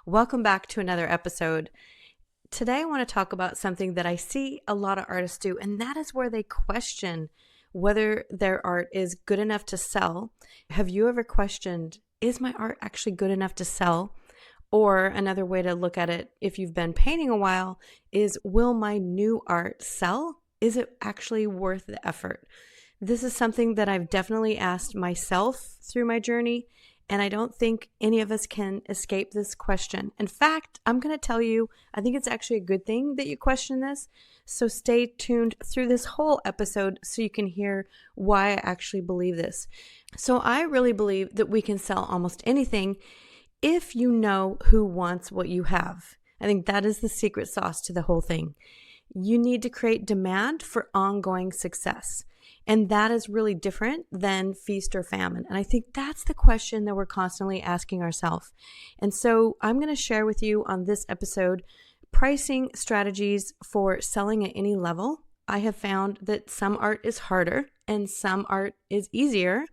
Welcome back to another episode. Today I want to talk about something that I see a lot of artists do, and that is where they question whether their art is good enough to sell. Have you ever questioned, is my art actually good enough to sell? Or another way to look at it, if you've been painting a while, is will my new art sell? Is it actually worth the effort? This is something that I've definitely asked myself through my journey, and I don't think any of us can escape this question. In fact, I'm going to tell you, I think it's actually a good thing that you question this. So stay tuned through this whole episode so you can hear why I actually believe this. So I really believe that we can sell almost anything if you know who wants what you have. I think that is the secret sauce to the whole thing. You need to create demand for ongoing success. And that is really different than feast or famine. And I think that's the question that we're constantly asking ourselves. And so I'm going to share with you on this episode pricing strategies for selling at any level. I have found that some art is harder and some art is easier.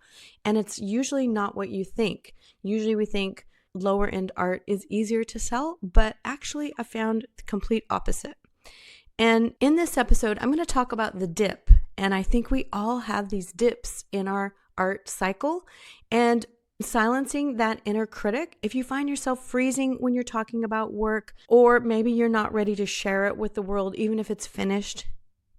And it's usually not what you think. Usually we think lower end art is easier to sell, but actually I found the complete opposite. And in this episode, I'm going to talk about the dip. And I think we all have these dips in our art cycle, and silencing that inner critic. If you find yourself freezing when you're talking about work, or maybe you're not ready to share it with the world, even if it's finished,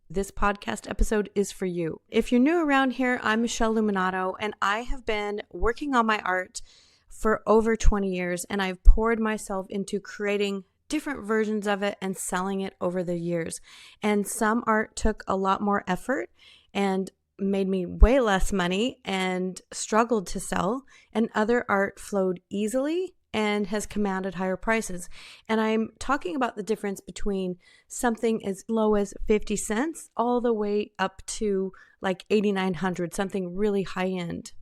this podcast episode is for you. If you're new around here, I'm Michele Luminato, and I have been working on my art for over 20 years, and I've poured myself into creating different versions of it and selling it over the years. And some art took a lot more effort and made me way less money and struggled to sell, and other art flowed easily and has commanded higher prices. And I'm talking about the difference between something as low as 50 cents all the way up to like 8,900, something really high end.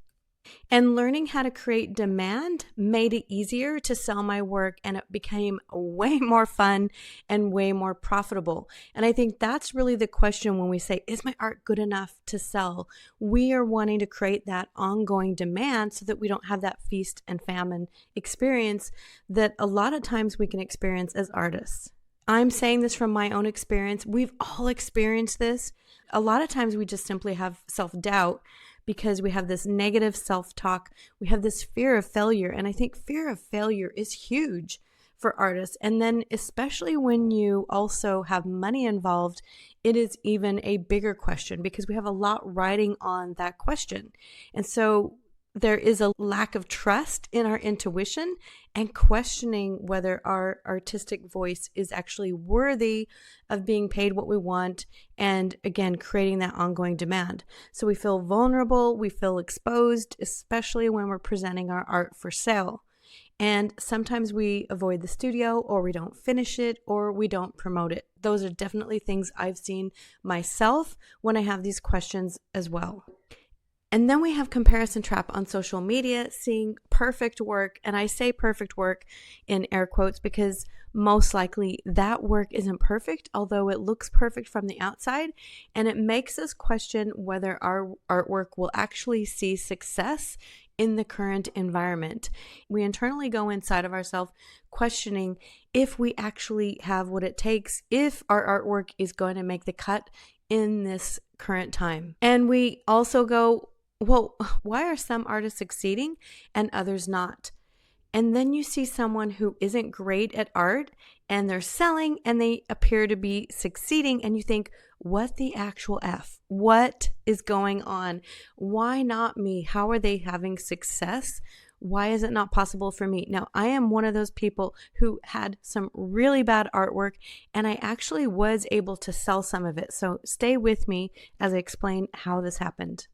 And learning how to create demand made it easier to sell my work, and it became way more fun and way more profitable. And I think that's really the question when we say, is my art good enough to sell? We are wanting to create that ongoing demand so that we don't have that feast and famine experience that a lot of times we can experience as artists. I'm saying this from my own experience. We've all experienced this. A lot of times we just simply have self-doubt because we have this negative self-talk. We have this fear of failure. And I think fear of failure is huge for artists. And then especially when you also have money involved, it is even a bigger question because we have a lot riding on that question. And so there is a lack of trust in our intuition and questioning whether our artistic voice is actually worthy of being paid what we want, and again, creating that ongoing demand. So we feel vulnerable, we feel exposed, especially when we're presenting our art for sale. And sometimes we avoid the studio, or we don't finish it, or we don't promote it. Those are definitely things I've seen myself when I have these questions as well. And then we have comparison trap on social media, seeing perfect work. And I say perfect work in air quotes because most likely that work isn't perfect, although it looks perfect from the outside. And it makes us question whether our artwork will actually see success in the current environment. We internally go inside of ourselves questioning if we actually have what it takes, if our artwork is going to make the cut in this current time. And we also go, well, why are some artists succeeding and others not? And then you see someone who isn't great at art and they're selling and they appear to be succeeding, and you think, what the actual F? What is going on? Why not me? How are they having success? Why is it not possible for me? Now, I am one of those people who had some really bad artwork, and I actually was able to sell some of it. So stay with me as I explain how this happened.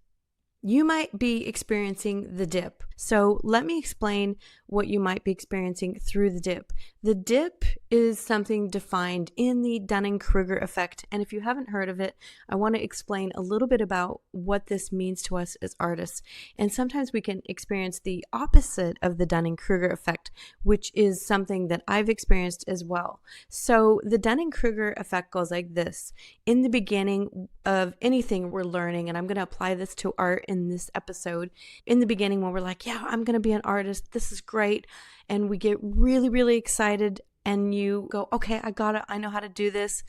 You might be experiencing the dip. So let me explain what you might be experiencing through the dip. The dip is something defined in the Dunning-Kruger effect. And if you haven't heard of it, I want to explain a little bit about what this means to us as artists. And sometimes we can experience the opposite of the Dunning-Kruger effect, which is something that I've experienced as well. So the Dunning-Kruger effect goes like this. In the beginning of anything we're learning, and I'm going to apply this to art in this episode, in the beginning when we're like, yeah, I'm going to be an artist, this is great, and we get really, really excited, and you go, okay, I got it, I know how to do this.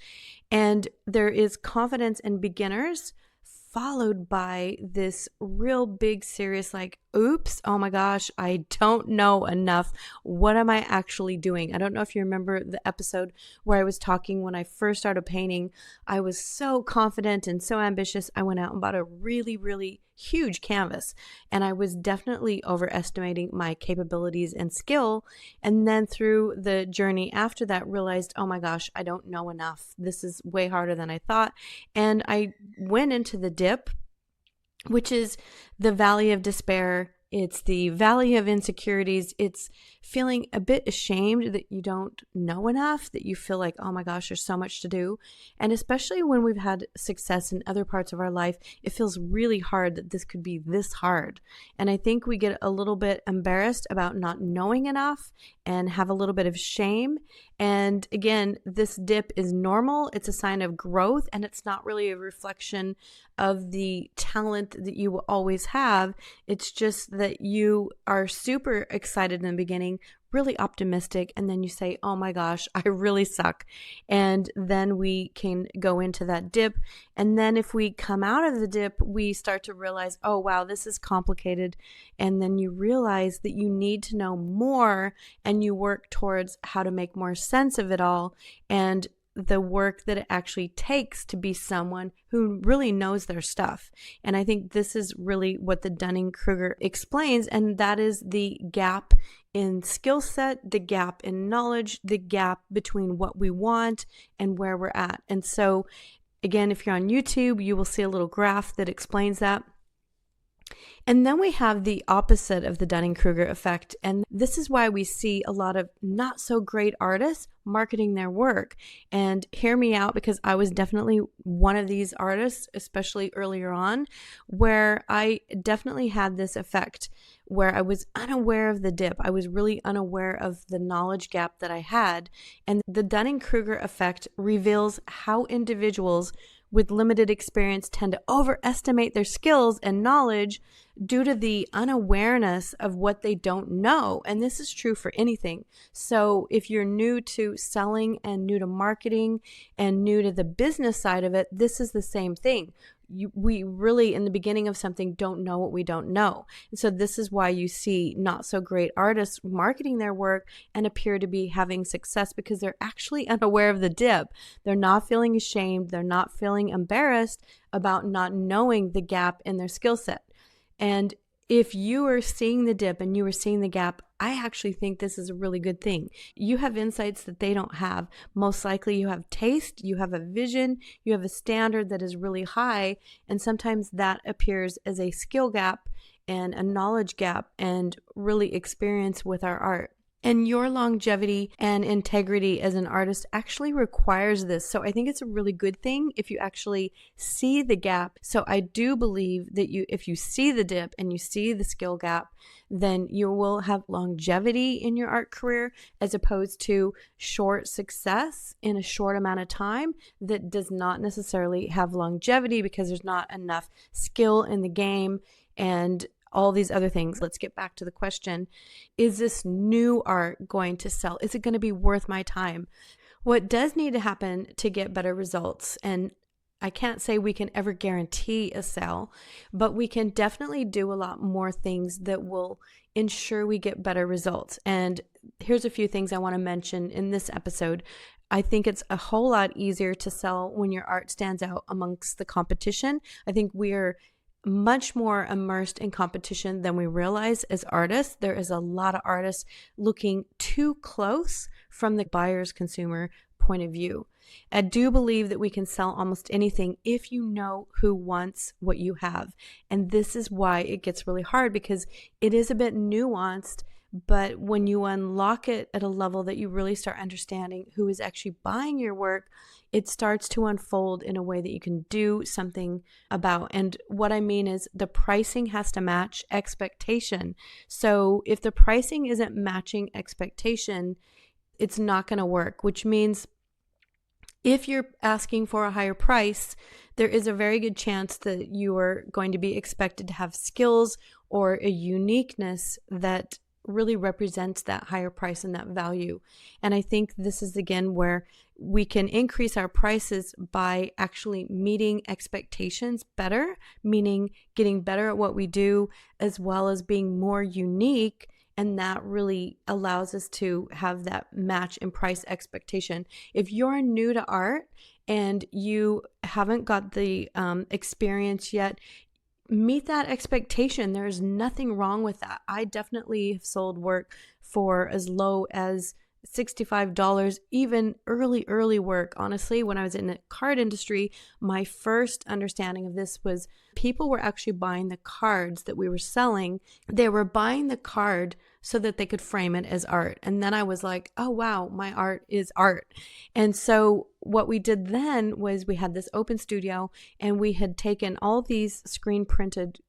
And there is confidence in beginners, followed by this real big, serious, like, oops, oh my gosh, I don't know enough. What am I actually doing? I don't know if you remember the episode where I was talking when I first started painting. I was so confident and so ambitious. I went out and bought a really, really huge canvas, and I was definitely overestimating my capabilities and skill. And then through the journey after that, realized, oh my gosh, I don't know enough. This is way harder than I thought. And I went into the dip, which is the valley of despair. It's the valley of insecurities. It's feeling a bit ashamed that you don't know enough, that you feel like, oh my gosh, there's so much to do. And especially when we've had success in other parts of our life, it feels really hard that this could be this hard. And I think we get a little bit embarrassed about not knowing enough and have a little bit of shame. And again, this dip is normal. It's a sign of growth, and it's not really a reflection of the talent that you will always have. It's just that you are super excited in the beginning, really optimistic, and then you say, oh my gosh, I really suck. And then we can go into that dip. And then if we come out of the dip, we start to realize, oh wow, this is complicated. And then you realize that you need to know more, and you work towards how to make more sense of it all, and the work that it actually takes to be someone who really knows their stuff. And I think this is really what the Dunning-Kruger explains, and that is the gap in skill set, the gap in knowledge, the gap between what we want and where we're at. And so again, if you're on YouTube, you will see a little graph that explains that. And then we have the opposite of the Dunning-Kruger effect. And this is why we see a lot of not so great artists marketing their work. And hear me out, because I was definitely one of these artists, especially earlier on, where I definitely had this effect where I was unaware of the dip. I was really unaware of the knowledge gap that I had. And the Dunning-Kruger effect reveals how individuals with limited experience tend to overestimate their skills and knowledge due to the unawareness of what they don't know. And this is true for anything. So if you're new to selling and new to marketing and new to the business side of it, this is the same thing. We really, in the beginning of something, don't know what we don't know. And so this is why you see not so great artists marketing their work and appear to be having success, because they're actually unaware of the dip. They're not feeling ashamed. They're not feeling embarrassed about not knowing the gap in their skill set. And if you are seeing the dip and you are seeing the gap, I actually think this is a really good thing. You have insights that they don't have. Most likely you have taste, you have a vision, you have a standard that is really high, and sometimes that appears as a skill gap and a knowledge gap and really experience with our art. And your longevity and integrity as an artist actually requires this. So I think it's a really good thing if you actually see the gap. So I do believe that if you see the dip and you see the skill gap, then you will have longevity in your art career, as opposed to short success in a short amount of time that does not necessarily have longevity because there's not enough skill in the game and all these other things. Let's get back to the question. Is this new art going to sell? Is it going to be worth my time? What does need to happen to get better results, and I can't say we can ever guarantee a sale, but we can definitely do a lot more things that will ensure we get better results. And here's a few things I want to mention in this episode. I think it's a whole lot easier to sell when your art stands out amongst the competition. I think we're much more immersed in competition than we realize as artists. There is a lot of artists looking too close from the buyer's consumer point of view. I do believe that we can sell almost anything if you know who wants what you have. And this is why it gets really hard, because it is a bit nuanced, But when you unlock it at a level that you really start understanding who is actually buying your work, it starts to unfold in a way that you can do something about. And what I mean is the pricing has to match expectation. So if the pricing isn't matching expectation, it's not going to work, which means if you're asking for a higher price, there is a very good chance that you are going to be expected to have skills or a uniqueness that really represents that higher price and that value. And I think this is again where we can increase our prices by actually meeting expectations better, meaning getting better at what we do, as well as being more unique. And that really allows us to have that match in price expectation. If you're new to art and you haven't got the experience yet, meet that expectation. There's nothing wrong with that. I definitely have sold work for as low as $65, even early work. Honestly, when I was in the card industry, my first understanding of this was people were actually buying the cards that we were selling. They were buying the card so that they could frame it as art. And then I was like, oh, wow, my art is art. And so what we did then was we had this open studio and we had taken all these screen printed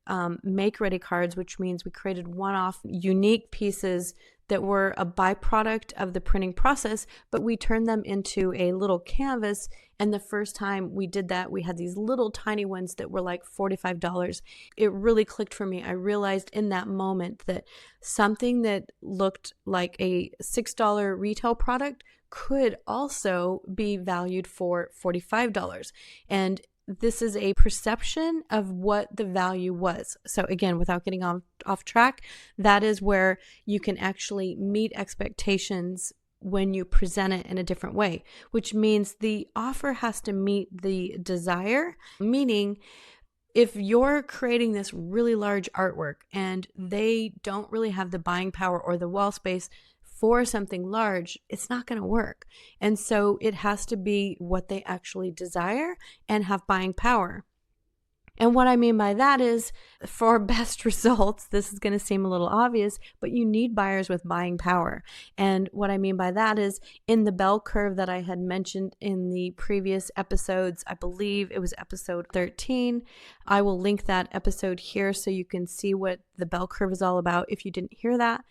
make ready cards, which means we created one-off unique pieces that were a byproduct of the printing process, but we turned them into a little canvas. And the first time we did that, we had these little tiny ones that were like $45. It really clicked for me. I realized in that moment that something that looked like a $6 retail product could also be valued for $45. And this is a perception of what the value was. So again, without getting off track, that is where you can actually meet expectations when you present it in a different way, which means the offer has to meet the desire, meaning if you're creating this really large artwork and they don't really have the buying power or the wall space for something large, it's not going to work. And so it has to be what they actually desire and have buying power. And what I mean by that is for best results, this is going to seem a little obvious, but you need buyers with buying power. And what I mean by that is in the bell curve that I had mentioned in the previous episodes, I believe it was episode 13. I will link that episode here so you can see what the bell curve is all about if you didn't hear that.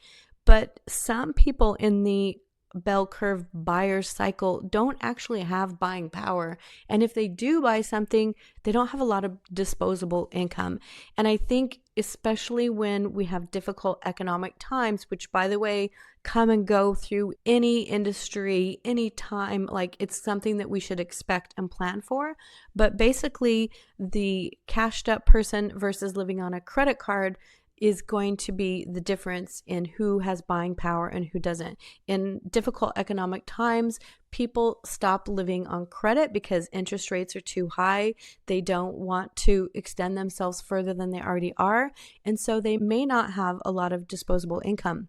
But some people in the bell curve buyer cycle don't actually have buying power. And if they do buy something, they don't have a lot of disposable income. And I think especially when we have difficult economic times, which by the way, come and go through any industry, any time, like it's something that we should expect and plan for. But basically the cashed up person versus living on a credit card is going to be the difference in who has buying power and who doesn't. In difficult economic times, people stop living on credit because interest rates are too high. They don't want to extend themselves further than they already are. And so they may not have a lot of disposable income.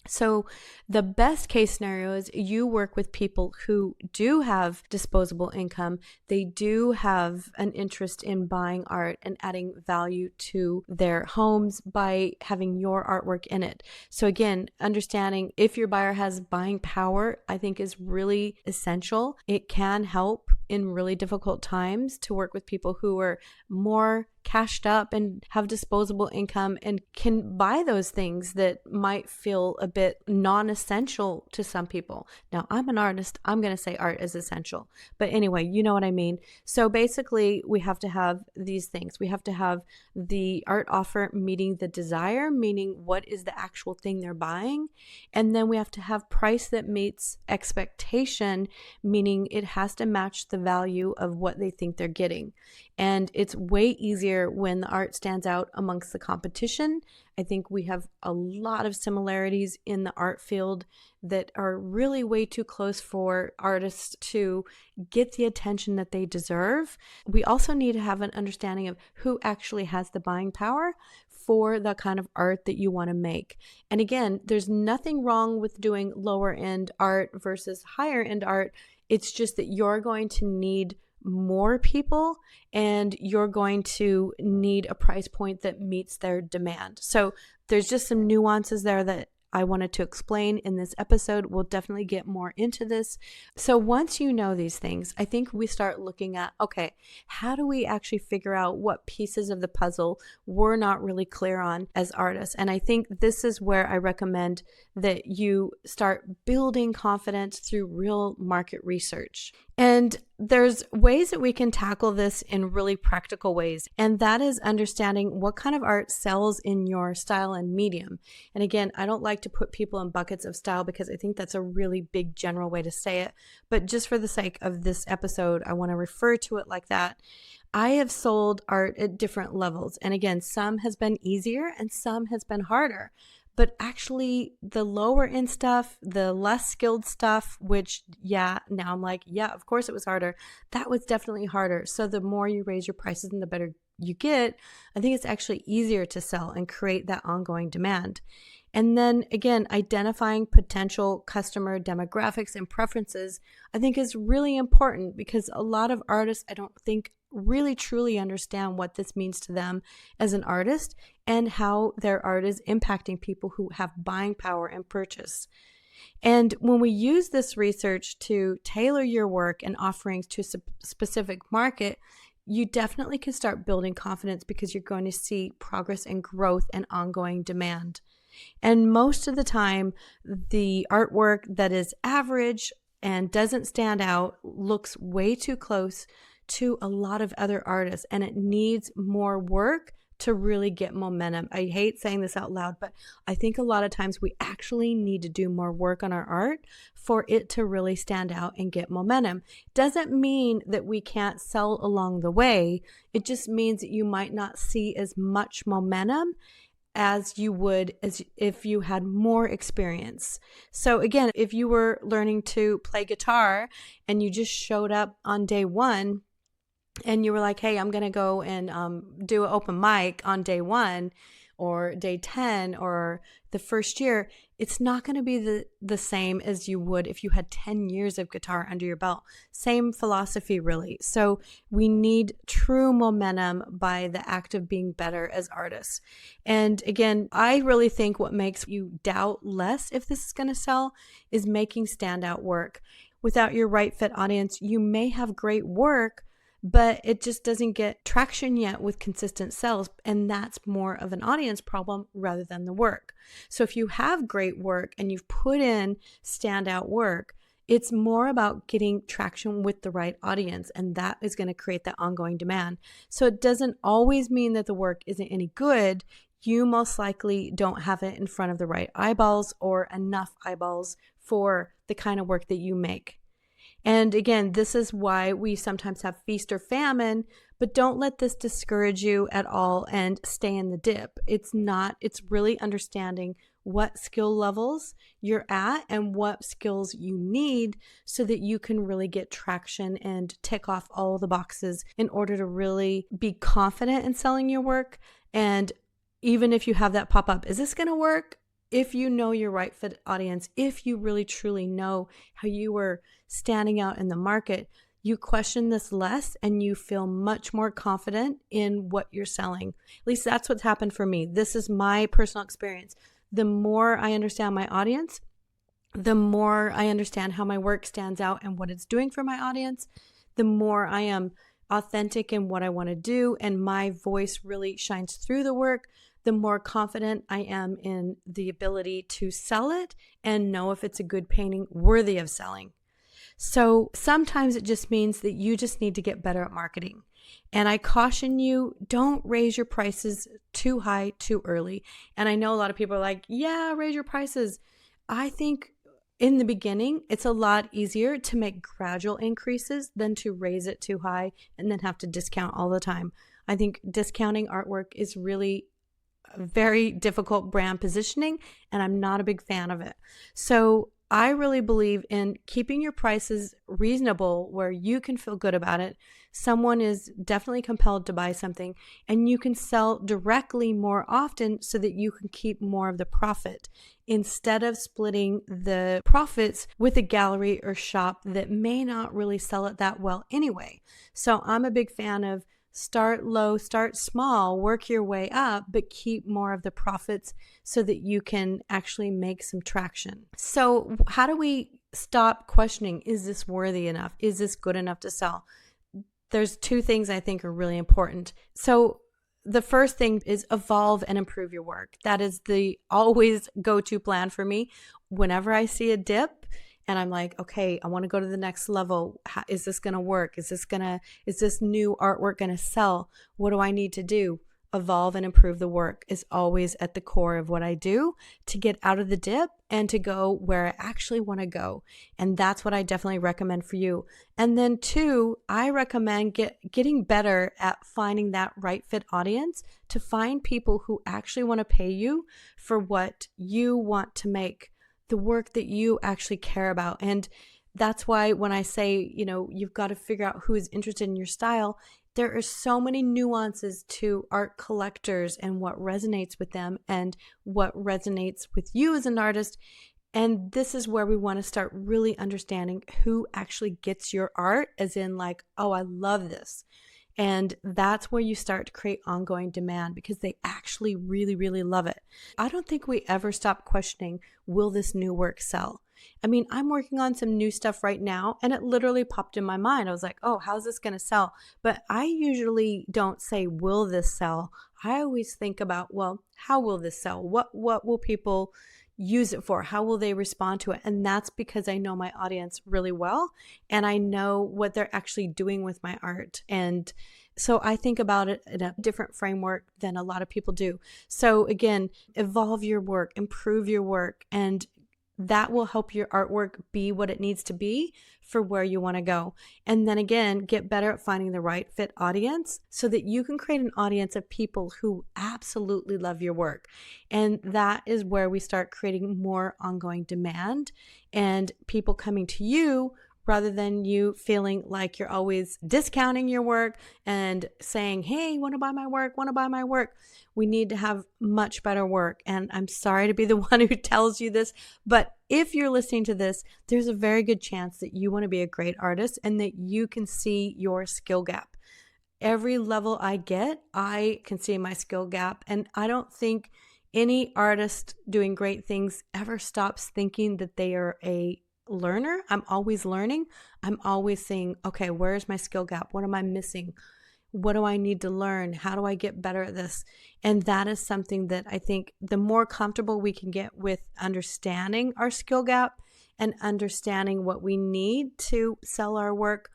So the best case scenario is you work with people who do have disposable income. They do have an interest in buying art and adding value to their homes by having your artwork in it. So again, understanding if your buyer has buying power, I think is really essential. It can help in really difficult times to work with people who are more cashed up and have disposable income and can buy those things that might feel a bit non-essential to some people. Now, I'm an artist. I'm going to say art is essential. But anyway, you know what I mean. So basically, we have to have these things. We have to have the art offer meeting the desire, meaning what is the actual thing they're buying. And then we have to have price that meets expectation, meaning it has to match the value of what they think they're getting. And it's way easier when the art stands out amongst the competition. I think we have a lot of similarities in the art field that are really way too close for artists to get the attention that they deserve. We also need to have an understanding of who actually has the buying power for the kind of art that you want to make. And again, there's nothing wrong with doing lower end art versus higher end art. It's just that you're going to need more people and you're going to need a price point that meets their demand. So there's just some nuances there that I wanted to explain in this episode. We'll definitely get more into this. So once you know these things, I think we start looking at, okay, how do we actually figure out what pieces of the puzzle we're not really clear on as artists? And I think this is where I recommend that you start building confidence through real market research. And there's ways that we can tackle this in really practical ways. And that is understanding what kind of art sells in your style and medium. And again, I don't like to put people in buckets of style because I think that's a really big general way to say it. But just for the sake of this episode, I want to refer to it like that. I have sold art at different levels. And again, some has been easier and some has been harder. But actually, the lower end stuff, the less skilled stuff, which, now I'm like, of course it was harder. That was definitely harder. So the more you raise your prices and the better you get, I think it's actually easier to sell and create that ongoing demand. And then again, identifying potential customer demographics and preferences, I think is really important because a lot of artists, I don't think, really truly understand what this means to them as an artist and how their art is impacting people who have buying power and purchase. And when we use this research to tailor your work and offerings to a specific market, you definitely can start building confidence because you're going to see progress and growth and ongoing demand. And most of the time, the artwork that is average and doesn't stand out looks way too close to a lot of other artists, and it needs more work to really get momentum. I hate saying this out loud, but I think a lot of times we actually need to do more work on our art for it to really stand out and get momentum. Doesn't mean that we can't sell along the way. It just means that you might not see as much momentum as you would as if you had more experience. So again, if you were learning to play guitar and you just showed up on day one and you were like, hey, I'm going to go and do an open mic on day 1 or day 10 or the first year, it's not going to be the same as you would if you had 10 years of guitar under your belt. Same philosophy, really. So we need true momentum by the act of being better as artists. And again, I really think what makes you doubt less if this is going to sell is making standout work. Without your right fit audience, you may have great work, but it just doesn't get traction yet with consistent sales. And that's more of an audience problem rather than the work. So if you have great work and you've put in standout work, it's more about getting traction with the right audience. And that is going to create that ongoing demand. So it doesn't always mean that the work isn't any good. You most likely don't have it in front of the right eyeballs or enough eyeballs for the kind of work that you make. And again, this is why we sometimes have feast or famine, but don't let this discourage you at all and stay in the dip. It's really understanding what skill levels you're at and what skills you need so that you can really get traction and tick off all the boxes in order to really be confident in selling your work. And even if you have that pop up, is this going to work? If you know your right fit audience, if you really truly know how you were standing out in the market, you question this less and you feel much more confident in what you're selling. At least that's what's happened for me. This is my personal experience. The more I understand my audience, the more I understand how my work stands out and what it's doing for my audience, the more I am authentic in what I want to do and my voice really shines through the work, the more confident I am in the ability to sell it and know if it's a good painting worthy of selling. So sometimes it just means that you just need to get better at marketing. And I caution you, don't raise your prices too high too early. And I know a lot of people are like, yeah, raise your prices. I think in the beginning, it's a lot easier to make gradual increases than to raise it too high and then have to discount all the time. I think discounting artwork is really very difficult brand positioning, and I'm not a big fan of it. So I really believe in keeping your prices reasonable where you can feel good about it. Someone is definitely compelled to buy something, and you can sell directly more often so that you can keep more of the profit instead of splitting the profits with a gallery or shop that may not really sell it that well anyway. So I'm a big fan of Start low, start small, work your way up, but keep more of the profits so that you can actually make some traction. So how do we stop questioning, is this worthy enough? Is this good enough to sell? There's two things I think are really important. So the first thing is evolve and improve your work. That is the always go-to plan for me. Whenever I see a dip and I'm like, okay, I want to go to the next level. How, is this going to work? Is this new artwork going to sell? What do I need to do? Evolve and improve the work is always at the core of what I do to get out of the dip and to go where I actually want to go. And that's what I definitely recommend for you. And then two, I recommend getting better at finding that right fit audience, to find people who actually want to pay you for what you want to make, the work that you actually care about. And that's why when I say, you've got to figure out who is interested in your style, there are so many nuances to art collectors and what resonates with them and what resonates with you as an artist. And this is where we want to start really understanding who actually gets your art, as in like, oh, I love this. And that's where you start to create ongoing demand, because they actually really, really love it. I don't think we ever stop questioning, will this new work sell? I mean, I'm working on some new stuff right now, and it literally popped in my mind. I was like, oh, how's this going to sell? But I usually don't say, will this sell? I always think about, well, how will this sell? What will people use it for? How will they respond to it? And that's because I know my audience really well, and I know what they're actually doing with my art. And so I think about it in a different framework than a lot of people do. So again, evolve your work, improve your work, and that will help your artwork be what it needs to be for where you want to go. And then again, get better at finding the right fit audience so that you can create an audience of people who absolutely love your work. And that is where we start creating more ongoing demand and people coming to you, rather than you feeling like you're always discounting your work and saying, hey, want to buy my work, want to buy my work. We need to have much better work. And I'm sorry to be the one who tells you this, but if you're listening to this, there's a very good chance that you want to be a great artist and that you can see your skill gap. Every level I get, I can see my skill gap. And I don't think any artist doing great things ever stops thinking that they are a learner. I'm always learning. I'm always saying, okay, where's my skill gap? What am I missing? What do I need to learn? How do I get better at this? And that is something that I think the more comfortable we can get with understanding our skill gap and understanding what we need to sell our work,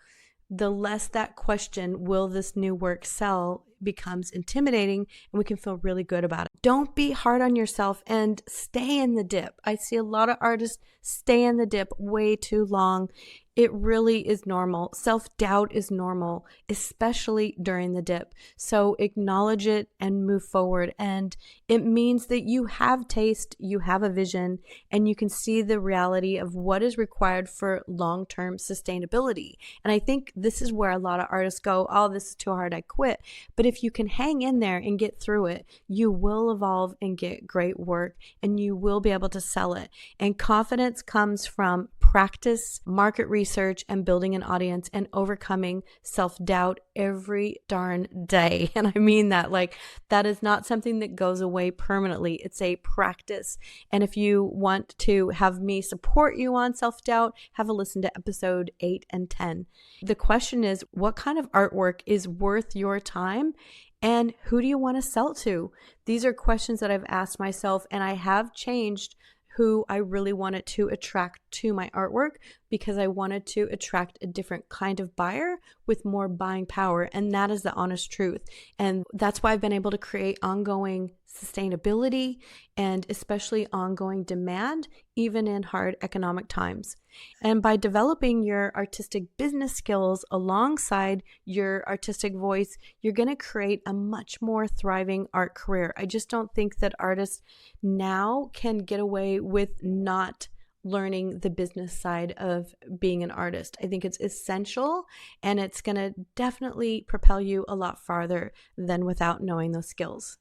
the less that question, will this new work sell, becomes intimidating, and we can feel really good about it. Don't be hard on yourself and stay in the dip. I see a lot of artists stay in the dip way too long. It really is normal. Self-doubt is normal, especially during the dip. So acknowledge it and move forward. And it means that you have taste, you have a vision, and you can see the reality of what is required for long-term sustainability. And I think this is where a lot of artists go, oh, this is too hard, I quit. But if you can hang in there and get through it, you will evolve and get great work, and you will be able to sell it. And confidence comes from practice, market research, and building an audience and overcoming self-doubt every darn day. And I mean that, like, that is not something that goes away permanently. It's a practice. And if you want to have me support you on self-doubt, have a listen to episode 8 and 10. The question is, what kind of artwork is worth your time? And who do you want to sell to? These are questions that I've asked myself, and I have changed who I really wanted to attract to my artwork, because I wanted to attract a different kind of buyer with more buying power. And that is the honest truth. And that's why I've been able to create ongoing sustainability and especially ongoing demand, even in hard economic times. And by developing your artistic business skills alongside your artistic voice, you're going to create a much more thriving art career. I just don't think that artists now can get away with not learning the business side of being an artist. I think it's essential, and it's going to definitely propel you a lot farther than without knowing those skills.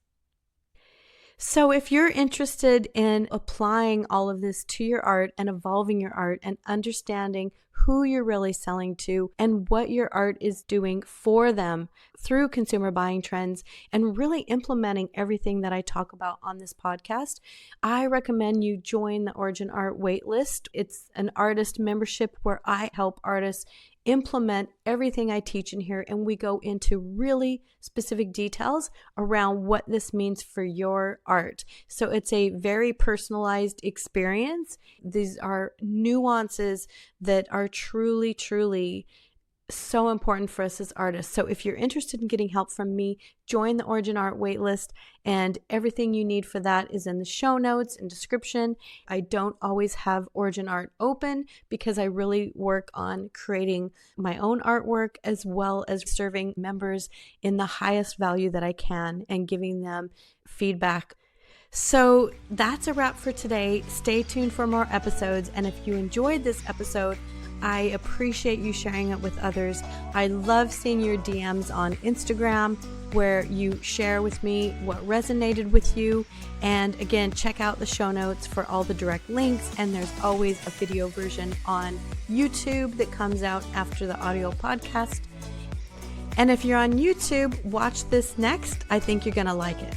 So, if you're interested in applying all of this to your art and evolving your art and understanding who you're really selling to and what your art is doing for them through consumer buying trends and really implementing everything that I talk about on this podcast, I recommend you join the Origin Art waitlist. It's an artist membership where I help artists implement everything I teach in here, and we go into really specific details around what this means for your art. So it's a very personalized experience. These are nuances that are truly, truly so important for us as artists. So if you're interested in getting help from me, join the Origin Art waitlist, and everything you need for that is in the show notes and description. I don't always have Origin Art open because I really work on creating my own artwork as well as serving members in the highest value that I can and giving them feedback. So that's a wrap for today. Stay tuned for more episodes, and if you enjoyed this episode, I appreciate you sharing it with others. I love seeing your DMs on Instagram where you share with me what resonated with you. And again, check out the show notes for all the direct links. And there's always a video version on YouTube that comes out after the audio podcast. And if you're on YouTube, watch this next. I think you're going to like it.